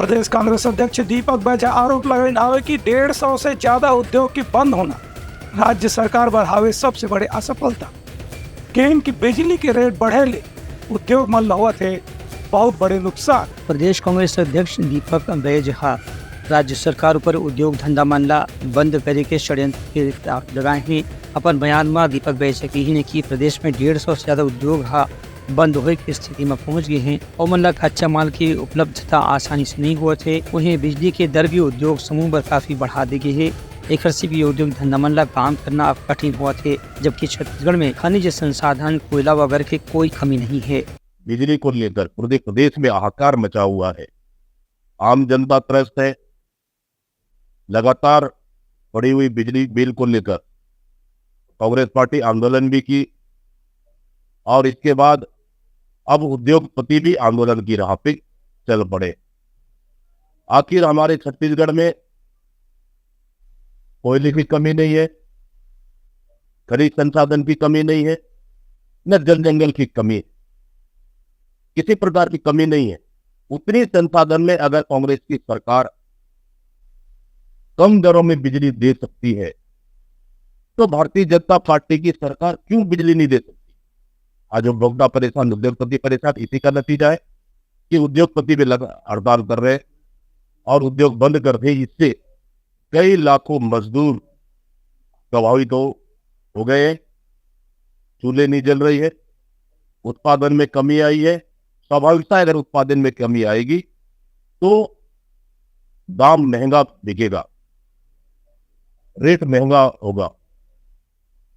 प्रदेश कांग्रेस अध्यक्ष दीपक बैजा आरोप लगाए कि 150 से ज्यादा उद्योग की बंद होना राज्य सरकार बढ़ावे सबसे बड़े असफलता। केन की बिजली के रेट बढ़े ले उद्योग मन हुआ थे बहुत बड़े नुकसान। प्रदेश कांग्रेस अध्यक्ष दीपक बैजा राज्य सरकार पर उद्योग धंधा मानला बंद करे के षड्यंत्र के लगाए हैं। अपन बयान में दीपक बैजा की कि प्रदेश में 150 से ज्यादा उद्योग बंद होने की स्थिति में पहुंच गए हैं और मन कच्चा माल की उपलब्धता आसानी से नहीं हुआ थे। उन्हें बिजली के दर भी उद्योग समूह पर काफी बढ़ा दी गई है। एक से भी उद्योग धंधा मन काम करना अब कठिन हुआ थे, जबकि छत्तीसगढ़ में खनिज संसाधन कोयला वगैरह की कोई कमी नहीं है। बिजली को लेकर पूरे प्रदेश में हाहाकार मचा हुआ है। आम जनता त्रस्त है। लगातार बढ़ी हुई बिजली बिल को लेकर कांग्रेस पार्टी आंदोलन भी की और इसके बाद अब उद्योगपति भी आंदोलन की राह पे चल पड़े। आखिर हमारे छत्तीसगढ़ में कोयले की कमी नहीं है, खनिज संसाधन की कमी नहीं है, न जल जंगल की कमी, किसी प्रकार की कमी नहीं है। उतनी संसाधन में अगर कांग्रेस की सरकार कम दरों में बिजली दे सकती है तो भारतीय जनता पार्टी की सरकार क्यों बिजली नहीं दे सकती? आज उपभोक्ता परेशान, उद्योगपति परेशान। इसी का नतीजा है कि उद्योगपति भी हड़ताल कर रहे और उद्योग बंद कर रहे। इससे कई लाखों मजदूर प्रभावित हो गए हैं। चूल्हे नहीं जल रही है, उत्पादन में कमी आई है। स्वाभाविकता अगर उत्पादन में कमी आएगी तो दाम महंगा बिकेगा, रेट महंगा होगा।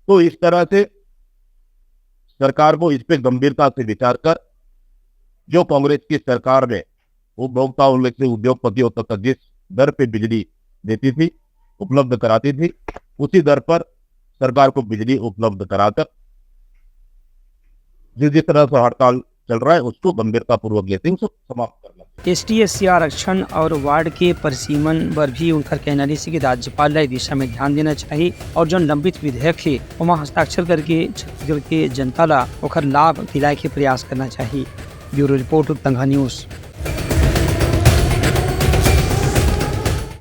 तो इस तरह से सरकार को इस पे गंभीरता से विचार कर जो कांग्रेस की सरकार में उपभोक्ताओं से उद्योगपतियों तक जिस दर पे बिजली देती थी, उपलब्ध कराती थी, उसी दर पर सरकार को बिजली उपलब्ध कराकर जिस तरह से हड़ताल चल रहा है उसको गंभीरता पूर्वक लेते हैं, उसको समाप्त करना। ST/SC आरक्षण और वार्ड के परिसीमन पर भी उनका कहना है कि राज्यपाल इस दिशा में ध्यान देना चाहिए और जो लंबित विधेयक है वहाँ हस्ताक्षर करके छत्तीसगढ़ के जनता ला ओकर लाभ दिलाए के प्रयास करना चाहिए। Bureau report, Tanga news.